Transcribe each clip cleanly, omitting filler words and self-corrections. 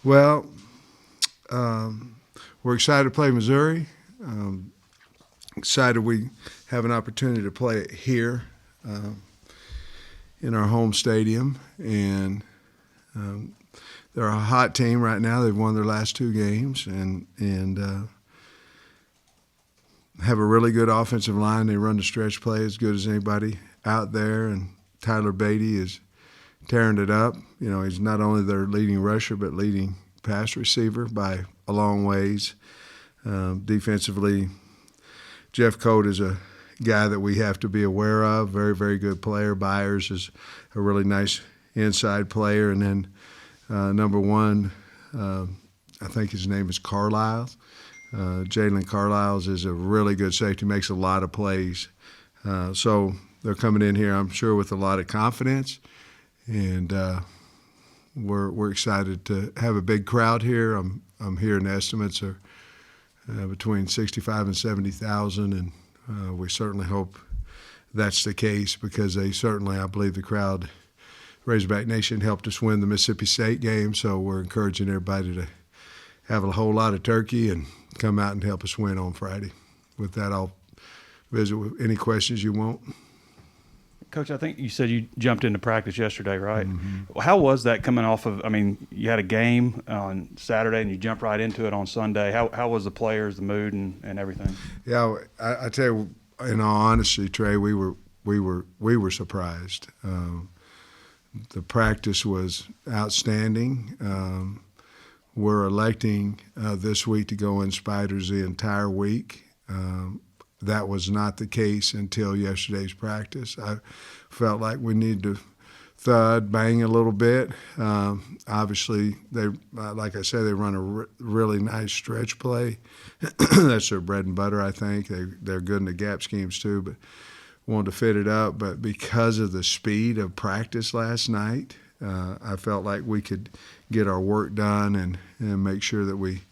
Well, we're excited to play Missouri. Excited we have an opportunity to play it here in our home stadium. And they're a hot team right now. They've won their last two games and have a really good offensive line. They run the stretch play as good as anybody out there. And Tyler Beatty is tearing it up. You know, he's not only their leading rusher but leading pass receiver by a long ways. Defensively, Jeff Coate is a guy that we have to be aware of. Very, very good player. Byers is a really nice inside player. And then number one, I think his name is Carlisle. Jalen Carlisle is a really good safety, makes a lot of plays. So they're coming in here, I'm sure, with a lot of confidence. And we're excited to have a big crowd here. I'm hearing estimates are between 65 and 70,000, and we certainly hope that's the case because they certainly, I believe, the crowd, Razorback Nation, helped us win the Mississippi State game. So we're encouraging everybody to have a whole lot of turkey and come out and help us win on Friday. With that, I'll visit with any questions you want. Coach, I think you said you jumped into practice yesterday, right? Mm-hmm. How was that coming off of, I mean, you had a game on Saturday and you jumped right into it on Sunday. How was the players, the mood, and everything? Yeah, I tell you, in all honesty, Trey, we were surprised. The practice was outstanding. We're electing this week to go in spiders the entire week. That was not the case until yesterday's practice. I felt like we needed to thud, bang a little bit. Obviously, they, like I said, they run a really nice stretch play. That's their bread and butter, I think. They're good in the gap schemes too, but wanted to fit it up. But because of the speed of practice last night, I felt like we could get our work done and make sure that we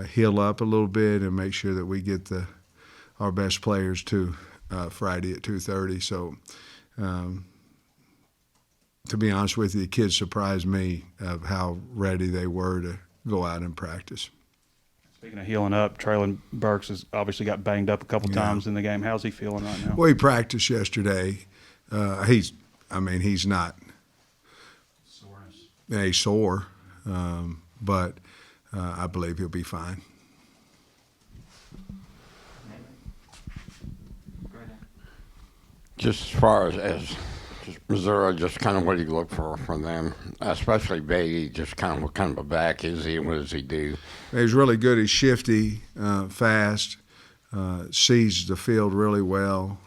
heal up a little bit and make sure that we get our best players to Friday at 2:30. So, to be honest with you, the kids surprised me of how ready they were to go out and practice. Speaking of healing up, Traylon Burks has obviously got banged up a couple times in the game. How's he feeling right now? Well, he practiced yesterday. He's not a sore, but I believe he'll be fine. Just as far as Missouri, just kind of what do you look for from them, especially Beatty, just kind of what kind of a back is he and what does he do? He's really good. He's shifty, fast, sees the field really well.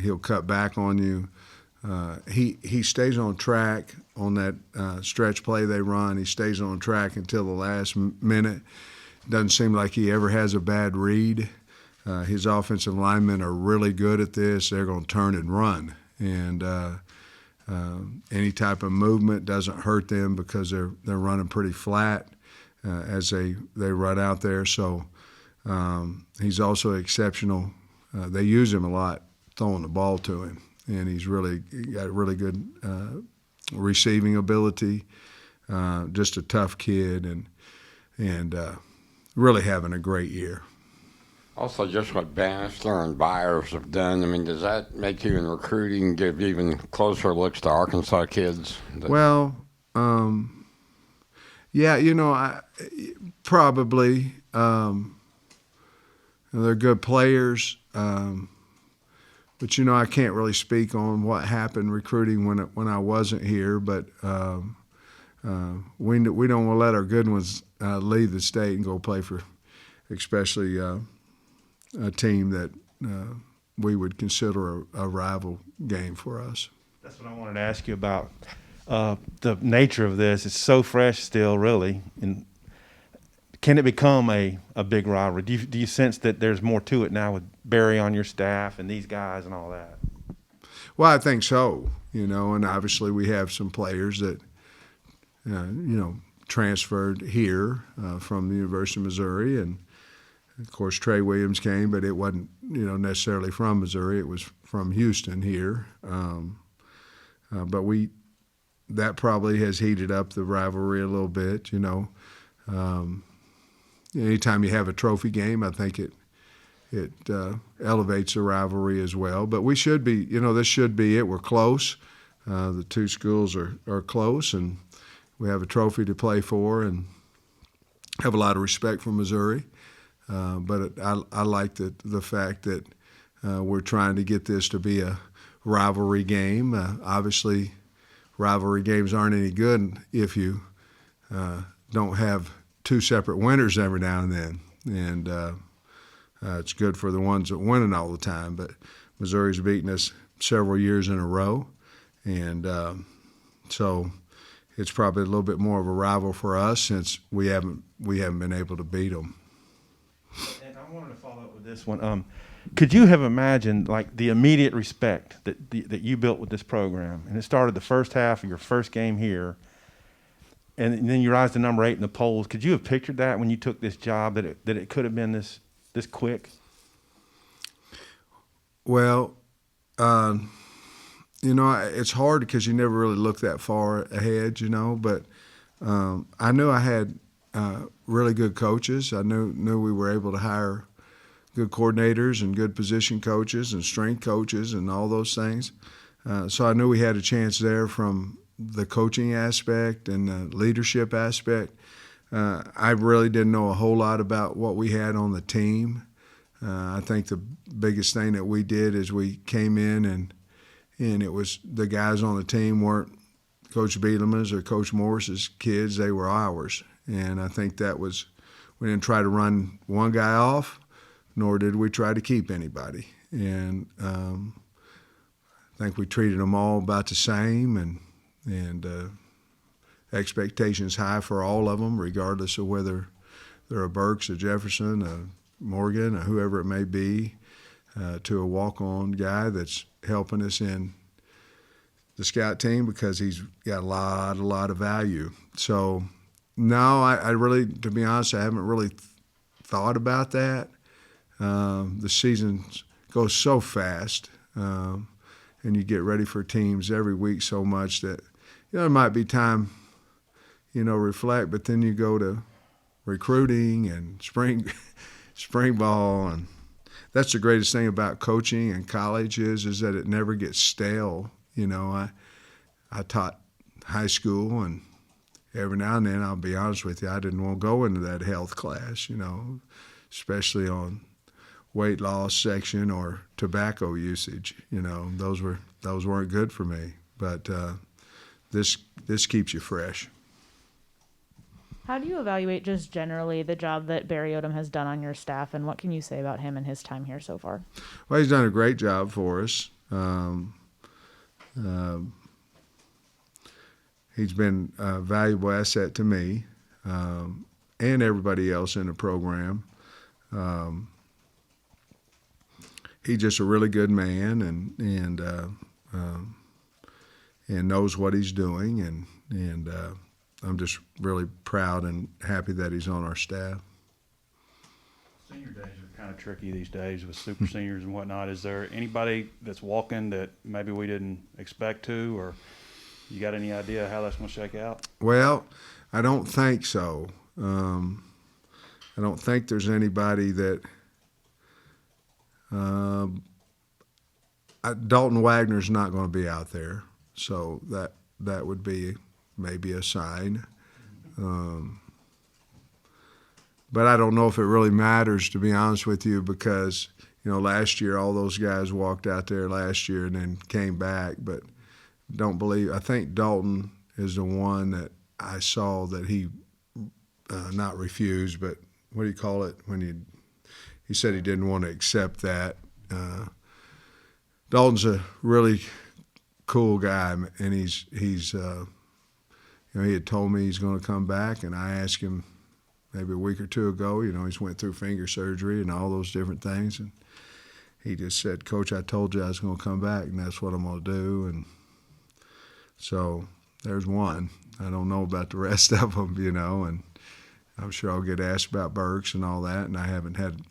He'll cut back on you. He stays on track on that stretch play they run. He stays on track until the last minute. Doesn't seem like he ever has a bad read. His offensive linemen are really good at this. They're going to turn and run. And any type of movement doesn't hurt them because they're running pretty flat as they run out there. So he's also exceptional. They use him a lot throwing the ball to him. And he's got really good receiving ability, just a tough kid and really having a great year. Also, just what Bannister and Byers have done, I mean, does that make you in recruiting give even closer looks to Arkansas kids? Well, yeah, probably. They're good players, but I can't really speak on what happened recruiting when I wasn't here. But we don't want to let our good ones leave the state and go play for, especially a team that we would consider a rival game for us. That's what I wanted to ask you about. The nature of this is so fresh still, really. And can it become a big rivalry? Do you sense that there's more to it now with Barry on your staff and these guys and all that? Well, I think so. And obviously we have some players that, transferred here from the University of Missouri, and of course Trey Williams came, but it wasn't, necessarily from Missouri. It was from Houston here. But we that probably has heated up the rivalry a little bit. Anytime you have a trophy game, I think it elevates the rivalry as well. But we should be, this should be it. We're close. The two schools are close, and we have a trophy to play for, and have a lot of respect for Missouri. But I like the fact that we're trying to get this to be a rivalry game. Obviously, rivalry games aren't any good if you don't have two separate winners every now and then. And it's good for the ones that winning all the time. But Missouri's beaten us several years in a row, and so it's probably a little bit more of a rival for us since we haven't been able to beat them. And I wanted to follow up with this one. Could you have imagined like the immediate respect that you built with this program, and it started the first half of your first game here, and then you rise to number 8 in the polls? Could you have pictured that when you took this job, that it could have been this quick? Well, it's hard because you never really look that far ahead, but I knew I had really good coaches. I knew we were able to hire good coordinators and good position coaches and strength coaches and all those things. So I knew we had a chance there from the coaching aspect and the leadership aspect. I really didn't know a whole lot about what we had on the team. I think the biggest thing that we did is we came in and it was the guys on the team weren't Coach Bielema's or Coach Morris's kids, they were ours. And I think that was, we didn't try to run one guy off, nor did we try to keep anybody. And I think we treated them all about the same, and expectations high for all of them, regardless of whether they're a Burks, a Jefferson, a Morgan, or whoever it may be, to a walk-on guy that's helping us in the scout team because he's got a lot of value. So, no, I really, to be honest, I haven't really thought about that. The season goes so fast, and you get ready for teams every week so much that, there might be time, reflect, but then you go to recruiting and spring ball, and that's the greatest thing about coaching and college is that it never gets stale. I taught high school, and every now and then, I'll be honest with you, I didn't want to go into that health class, especially on weight loss section or tobacco usage. Those weren't good for me. But this keeps you fresh. How do you evaluate just generally the job that Barry Odom has done on your staff, and what can you say about him and his time here so far? Well, he's done a great job for us. He's been a valuable asset to me and everybody else in the program. He's just a really good man and knows what he's doing, and I'm just really proud and happy that he's on our staff. Senior days are kind of tricky these days with super seniors and whatnot. Is there anybody that's walking that maybe we didn't expect to, or you got any idea how that's going to shake out? Well, I don't think so. I don't think there's anybody that Dalton Wagner's not going to be out there, so that would be maybe a sign. But I don't know if it really matters, to be honest with you, because last year all those guys walked out there last year and then came back. But I think Dalton is the one that I saw that he not refused, but what do you call it when he said he didn't want to accept that. Dalton's a really cool guy, and he's he had told me he's going to come back, and I asked him maybe a week or two ago, he's went through finger surgery and all those different things, and he just said, "Coach, I told you I was going to come back, and that's what I'm going to do." And so there's one. I don't know about the rest of them, and I'm sure I'll get asked about Burks and all that, and I haven't had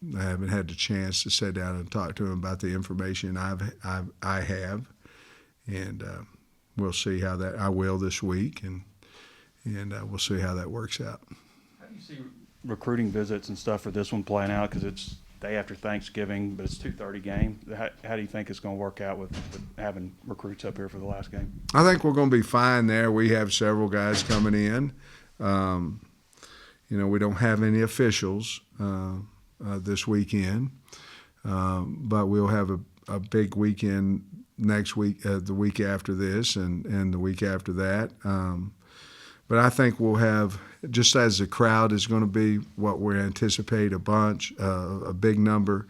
the chance to sit down and talk to him about the information I have, and we'll see how that. I will this week, and we'll see how that works out. How do you see recruiting visits and stuff for this one playing out? Because it's day after Thanksgiving, but it's 2:30 game. How do you think it's going to work out with having recruits up here for the last game? I think we're going to be fine there. We have several guys coming in. We don't have any officials this weekend, but we'll have a big weekend next week, the week after this, and the week after that. But I think we'll have, just as the crowd is going to be what we anticipate, a big number.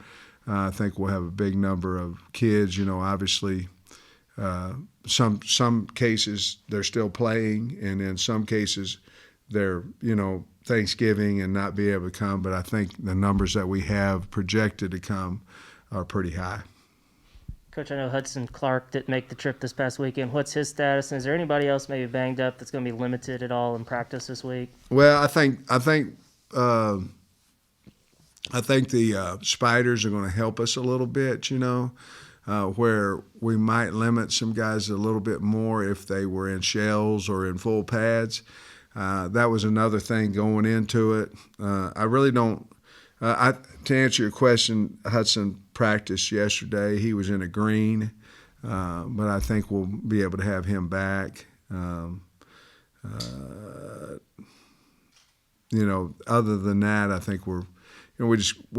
I think we'll have a big number of kids. Obviously, some cases they're still playing, and in some cases they're Thanksgiving and not be able to come. But I think the numbers that we have projected to come are pretty high. Coach, I know Hudson Clark didn't make the trip this past weekend. What's his status? And is there anybody else maybe banged up that's going to be limited at all in practice this week? Well, I think the spiders are going to help us a little bit. Where we might limit some guys a little bit more if they were in shells or in full pads. That was another thing going into it. I really don't. To answer your question, Hudson practiced yesterday. He was in a green, but I think we'll be able to have him back. Other than that, I think we're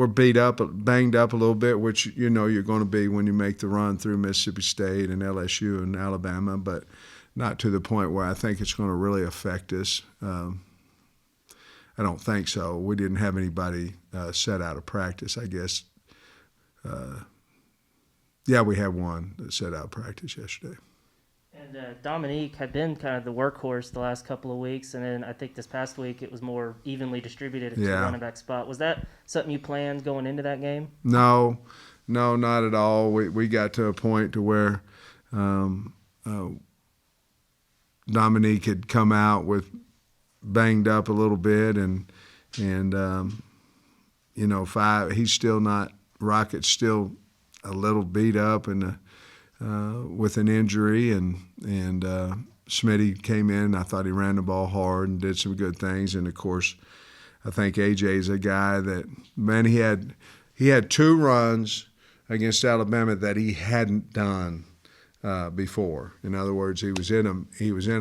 beat up, banged up a little bit, which you're going to be when you make the run through Mississippi State and LSU and Alabama, but not to the point where I think it's going to really affect us. I don't think so. We didn't have anybody set out of practice, I guess. We had one that set out of practice yesterday. And Dominique had been kind of the workhorse the last couple of weeks, and then I think this past week it was more evenly distributed at the running back spot. Was that something you planned going into that game? No, not at all. We got to a point to where Dominique had come out with banged up a little bit, and he's still not. Rocket's still a little beat up and with an injury, and Smitty came in. I thought he ran the ball hard and did some good things, and of course, I think AJ's a guy that, man, he had 2 runs against Alabama that he hadn't done before. In other words, he was in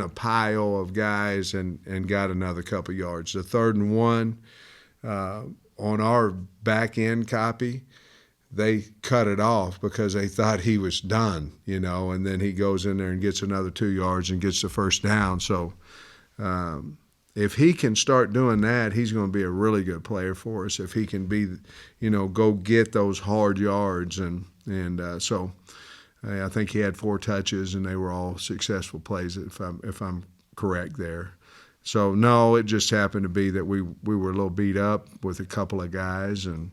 a pile of guys and got another couple yards. The 3rd and 1 on our back end copy, they cut it off because they thought he was done, and then he goes in there and gets another 2 yards and gets the first down. So if he can start doing that, he's going to be a really good player for us. If he can be, go get those hard yards, and so I think he had 4 touches and they were all successful plays, if I'm correct there. So no, it just happened to be that we were a little beat up with a couple of guys, and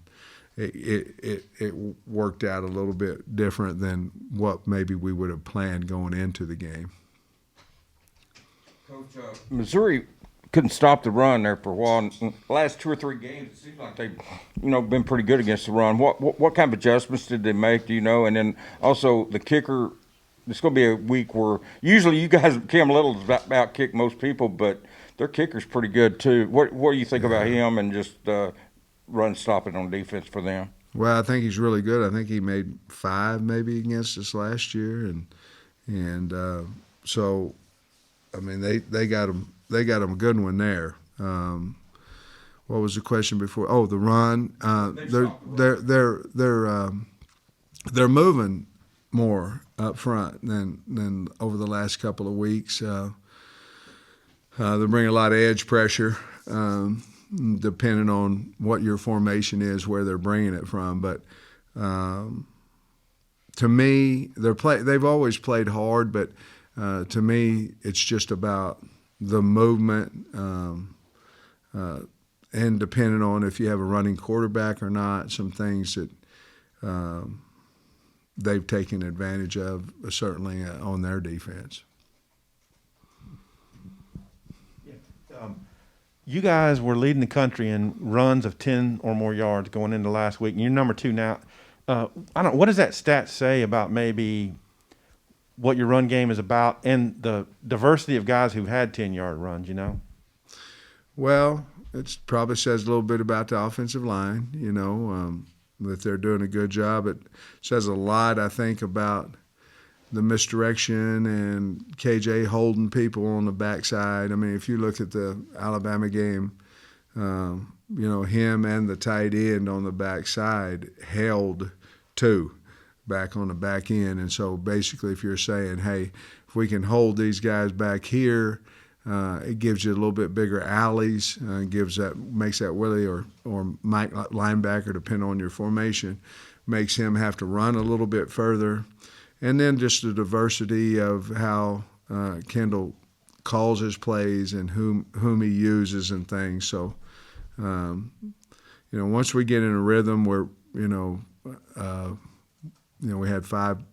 it worked out a little bit different than what maybe we would have planned going into the game. Coach, Missouri couldn't stop the run there for a while. In the last 2 or 3 games, it seems like they've, been pretty good against the run. What kind of adjustments did they make? Do you know? And then also the kicker. It's going to be a week where usually you guys, Cam Little, about kick most people, but their kicker's pretty good too. What do you think about him and just run stopping on defense for them? Well, I think he's really good. I think he made 5 maybe against us last year, and so I mean they got him a good one there. What was the question before? Oh, the run. They're moving more up front than over the last couple of weeks. They bring a lot of edge pressure, depending on what your formation is, where they're bringing it from. But to me, they've always played hard, but to me, it's just about the movement, and depending on if you have a running quarterback or not, some things that they've taken advantage of, certainly on their defense. You guys were leading the country in runs of 10 or more yards going into last week, and you're number 2 now. I don't. What does that stat say about maybe what your run game is about and the diversity of guys who've had 10-yard runs, you know? Well, it probably says a little bit about the offensive line, that they're doing a good job. It says a lot, I think, about the misdirection and KJ holding people on the backside. I mean, if you look at the Alabama game, him and the tight end on the backside held two back on the back end. And so basically if you're saying, hey, if we can hold these guys back here, it gives you a little bit bigger alleys, makes that Willie or Mike linebacker, depending on your formation, makes him have to run a little bit further. And then just the diversity of how Kendall calls his plays and whom he uses and things. So, once we get in a rhythm where, we had five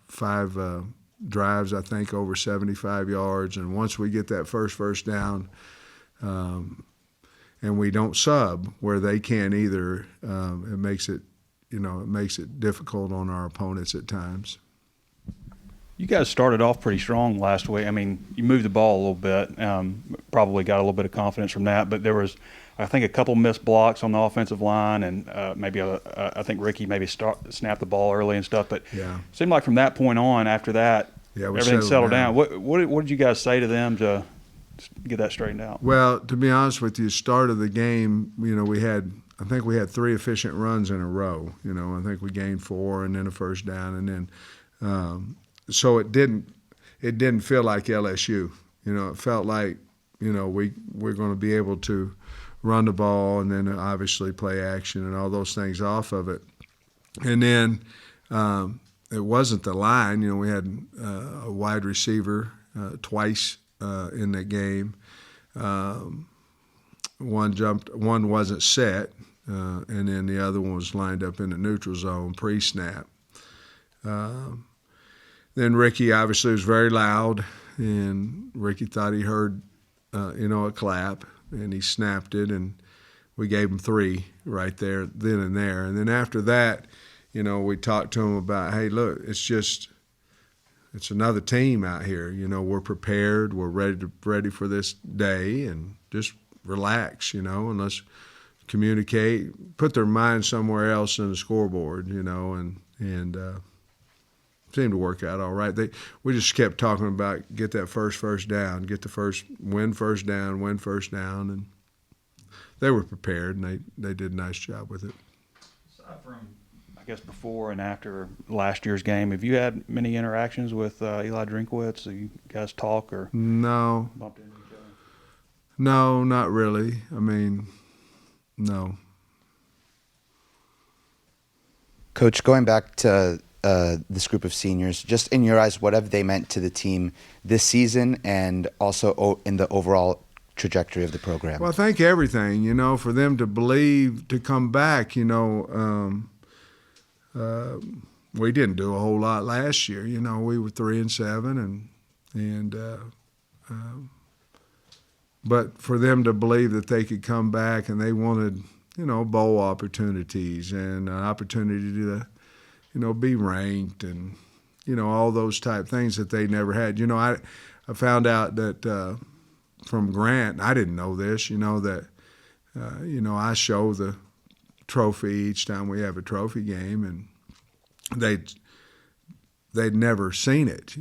drives, I think, over 75 yards. And once we get that first down, and we don't sub where they can't either, it makes it difficult on our opponents at times. You guys started off pretty strong last week. I mean, you moved the ball a little bit, probably got a little bit of confidence from that, but there was, I think, a couple missed blocks on the offensive line, and I think Ricky maybe snapped the ball early and stuff. But yeah, it seemed like from that point on, after that, everything settled down. What did you guys say to them to get that straightened out? Well, to be honest with you, start of the game, I think we had 3 efficient runs in a row. I think we gained 4 and then a first down, and then so it didn't feel like LSU. It felt like we're going to be able to run the ball and then obviously play action and all those things off of it. And then it wasn't the line. We had a wide receiver twice in that game. One wasn't set, and then the other one was lined up in the neutral zone pre-snap. Then Ricky obviously was very loud, and Ricky thought he heard, a clap, and he snapped it, and we gave him 3 right there, then and there. And then after that, we talked to him about, hey, look, it's another team out here. We're prepared, we're ready for this day, and just relax, and let's communicate, put their mind somewhere else than the scoreboard, and seemed to work out all right. We just kept talking about get that first down, win first down, and they were prepared, and they did a nice job with it. Aside from, I guess, before and after last year's game, have you had many interactions with Eli Drinkwitz? Do you guys talk or No. bumped into each other? No, not really. I mean, no. Coach, going back to this group of seniors, just in your eyes, what have they meant to the team this season and also in the overall trajectory of the program? Well, I think everything, for them to believe, to come back, we didn't do a whole lot last year. We were 3-7 but for them to believe that they could come back and they wanted, bowl opportunities and an opportunity to, be ranked and, all those type things that they never had. I found out that from Grant, I didn't know this, that, I show the trophy each time we have a trophy game, and they'd never seen it,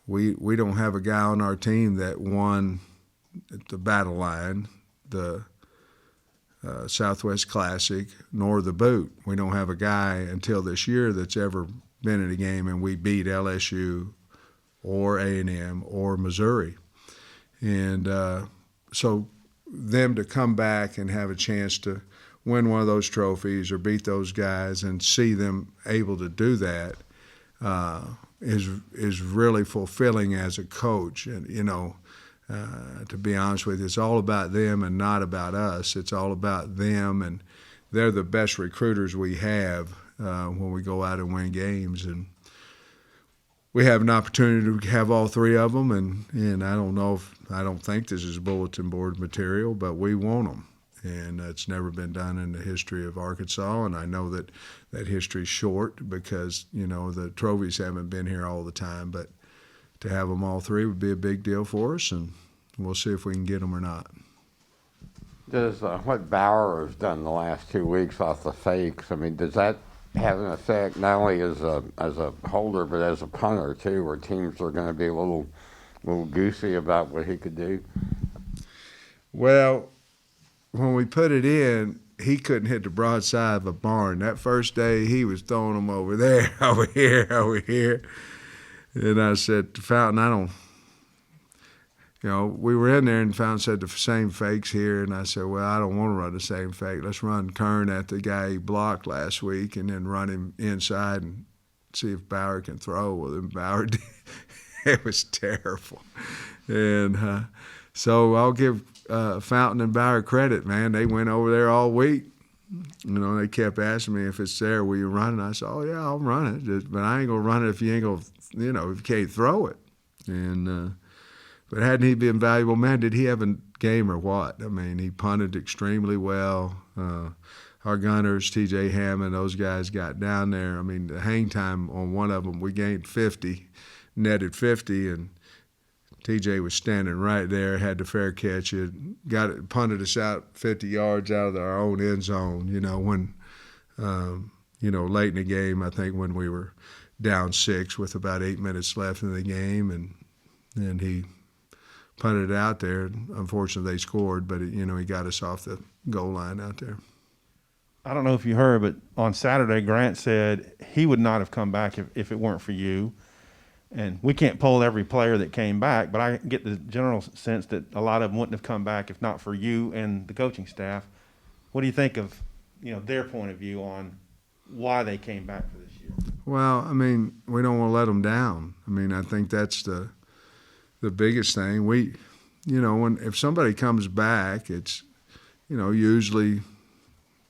We don't have a guy on our team that won at the Battle Line, the Southwest Classic, nor the Boot. We don't have a guy until this year that's ever been in a game and we beat LSU or A&M or Missouri. And so them to come back and have a chance to win one of those trophies or beat those guys and see them able to do that is really fulfilling as a coach. And, to be honest with you, it's all about them and not about us. It's all about them, and they're the best recruiters we have when we go out and win games. And we have an opportunity to have all 3 of them, and I don't think this is bulletin board material, but we want them. And it's never been done in the history of Arkansas, and I know that that history's short because, the trophies haven't been here all the time, but to have them all three would be a big deal for us, and we'll see if we can get them or not. Does what Bauer has done the last 2 weeks off the fakes, does that have an effect not only as a holder but as a punter too, where teams are going to be a little goosey about what he could do? Well, when we put it in, he couldn't hit the broadside of a barn. That first day, he was throwing them over there, over here, over here. And I said to Fountain, we were in there and Fountain said the same fakes here. And I said, well, I don't want to run the same fake. Let's run Kern at the guy he blocked last week and then run him inside and see if Bauer can throw. Well, then Bauer did. It was terrible. And so I'll give Fountain and Bauer credit, man. They went over there all week. They kept asking me if it's there, will you run it? I said, oh, yeah, I'll run it. But I ain't going to run it if you ain't going to, if you can't throw it. And but hadn't he been valuable? Man, did he have a game or what? He punted extremely well. Our gunners, T.J. Hammond, those guys got down there. The hang time on one of them, we gained 50, netted 50, and T.J. was standing right there, had the fair catch. It got it, punted us out 50 yards out of our own end zone. When late in the game, I think when we were down 6 with about 8 minutes left in the game, and he punted it out there. Unfortunately, they scored, but he got us off the goal line out there. I don't know if you heard, but on Saturday, Grant said he would not have come back if it weren't for you. And we can't poll every player that came back, but I get the general sense that a lot of them wouldn't have come back if not for you and the coaching staff. What do you think of, their point of view on why they came back for this year? Well, we don't want to let them down. I think that's the biggest thing. If somebody comes back, it's, usually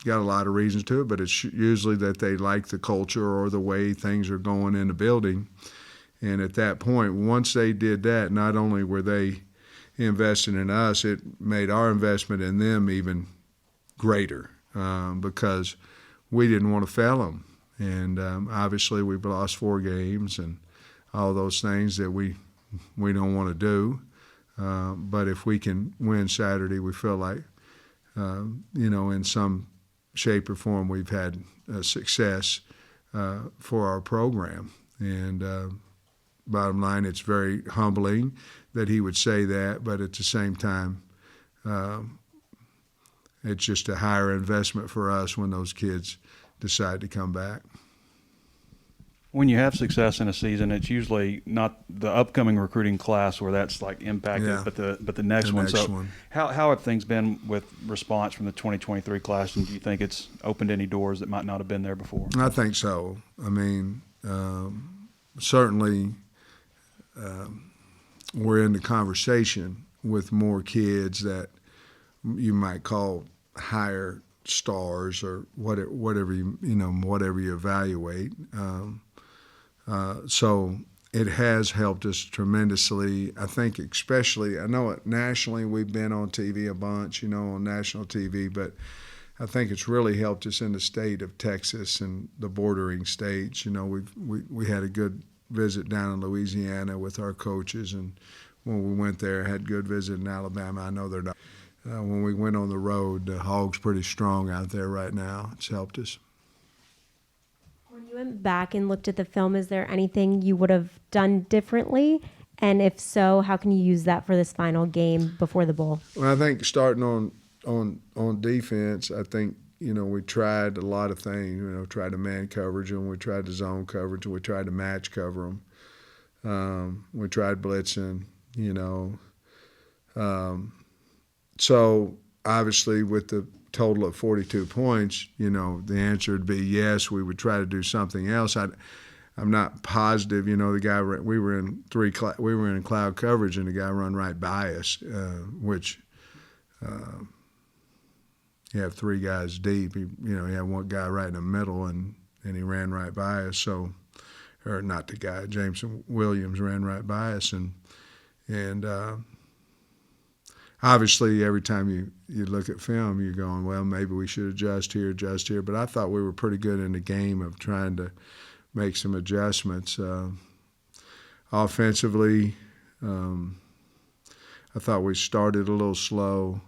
got a lot of reasons to it, but it's usually that they like the culture or the way things are going in the building. And at that point, once they did that, not only were they investing in us, it made our investment in them even greater because we didn't want to fail them. And obviously we've lost 4 games and all those things that we don't want to do. But if we can win Saturday, we feel like, in some shape or form, we've had success for our program. And bottom line, it's very humbling that he would say that, but at the same time, it's just a higher investment for us when those kids decide to come back. When you have success in a season, it's usually not the upcoming recruiting class where that's like impacted, Yeah. but the next one. Next So one. how have things been with response from the 2023 class, and do you think it's opened any doors that might not have been there before? I think so. Certainly we're in the conversation with more kids that you might call higher stars or whatever you evaluate. So it has helped us tremendously. I think especially, I know nationally we've been on TV a bunch, on national TV, but I think it's really helped us in the state of Texas and the bordering states. We had a good visit down in Louisiana with our coaches, and when we went there, had good visit in Alabama. I know they're not. When we went on the road, the Hogs pretty strong out there right now. It's helped us. When you went back and looked at the film, is there anything you would have done differently? And if so, how can you use that for this final game before the bowl? Well, I think starting on defense, I think, we tried a lot of things. Tried to man coverage, and we tried to zone coverage, and we tried to match cover them. We tried blitzing, So obviously with the total of 42 points, the answer would be yes, we would try to do something else. I'm not positive, the guy, we were in cloud coverage, and the guy run right by us, which you have 3 guys deep. You had one guy right in the middle, and he ran right by us. So, or not the guy, Jameson Williams ran right by us, and obviously every time you look at film, you're going, well, maybe we should adjust here. But I thought we were pretty good in the game of trying to make some adjustments. Offensively, I thought we started a little slow,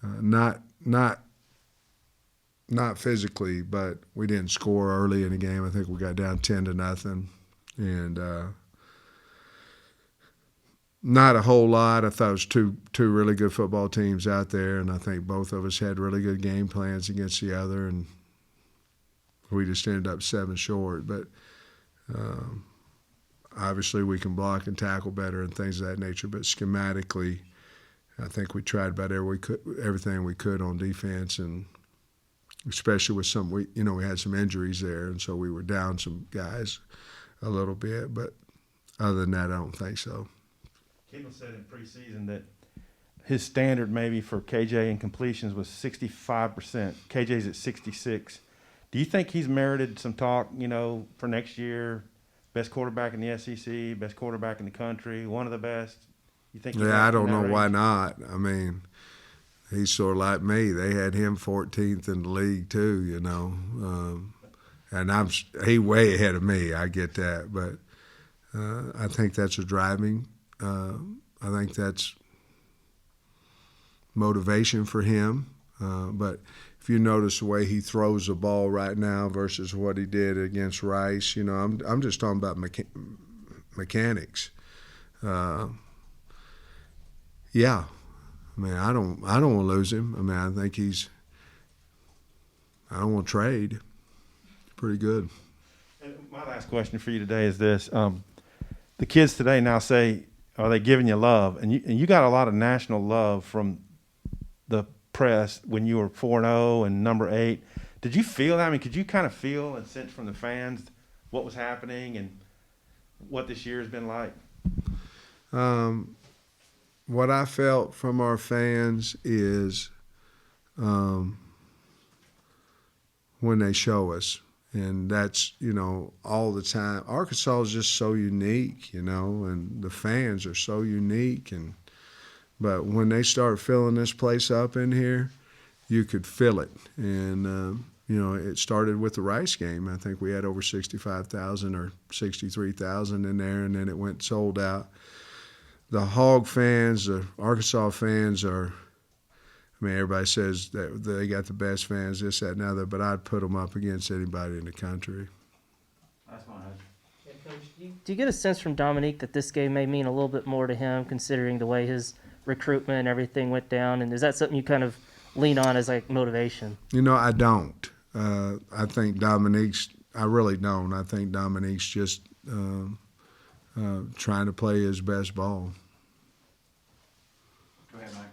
not physically, but we didn't score early in the game. I think we got down 10-0, and not a whole lot. I thought it was two really good football teams out there, and I think both of us had really good game plans against the other, and we just ended up 7 short. But obviously we can block and tackle better and things of that nature, but schematically I think we tried about everything we could on defense, and especially with we had some injuries there, and so we were down some guys a little bit, but other than that I don't think so. Kendall said in preseason that his standard maybe for KJ in completions was 65%. KJ's at 66. Do you think he's merited some talk, for next year? Best quarterback in the SEC, best quarterback in the country, one of the best. You think? Yeah, I don't know why not. I mean, he's sort of like me. They had him 14th in the league too, and he way ahead of me. I get that, but I think that's a driving. I think that's motivation for him. But if you notice the way he throws the ball right now versus what he did against Rice, I'm just talking about mechanics. Yeah, I mean, I don't want to lose him. I mean, I think I don't want to trade. Pretty good. And my last question for you today is this: the kids today now say, are they giving you love? And you got a lot of national love from the press when you were 4-0 and number 8. Did you feel that? I mean, could you kind of feel and sense from the fans what was happening and what this year has been like? What I felt from our fans is when they show us, and that's, all the time. Arkansas is just so unique, and the fans are so unique. But when they start filling this place up in here, you could feel it. And, it started with the Rice game. I think we had over 65,000 or 63,000 in there, and then it went sold out. The Hog fans, the Arkansas fans everybody says that they got the best fans, this, that, and other, but I'd put them up against anybody in the country. That's my Yeah, Coach, do you get a sense from Dominique that this game may mean a little bit more to him, considering the way his recruitment and everything went down? And is that something you kind of lean on as like motivation? I don't. I think I really don't. I think Dominique's just trying to play his best ball. Go ahead, Mike.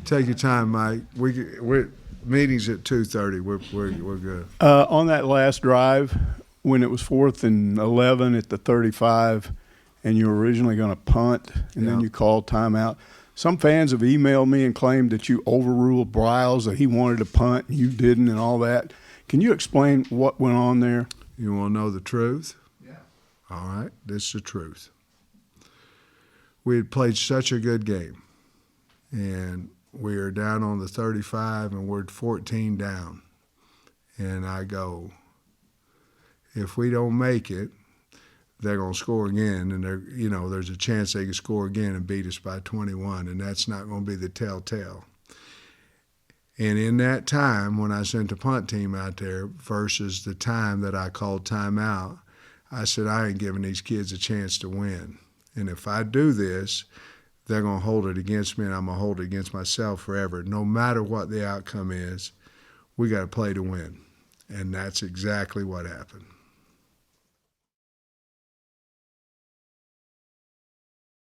Take your time, Mike. We're meetings at 2:30. We're good. On that last drive, when it was 4th and 11 at the 35, and you were originally going to punt, and then you called timeout. Some fans have emailed me and claimed that you overruled Bryles, that he wanted to punt and you didn't, and all that. Can you explain what went on there? You want to know the truth? Yeah. All right, this is the truth. We had played such a good game, and we are down on the 35, and we're 14 down. And I go, if we don't make it, they're going to score again, and there's a chance they could score again and beat us by 21, and that's not going to be the telltale. And in that time, when I sent the punt team out there versus the time that I called timeout, I said, I ain't giving these kids a chance to win. And if I do this, they're going to hold it against me, and I'm going to hold it against myself forever. No matter what the outcome is, we got to play to win. And that's exactly what happened.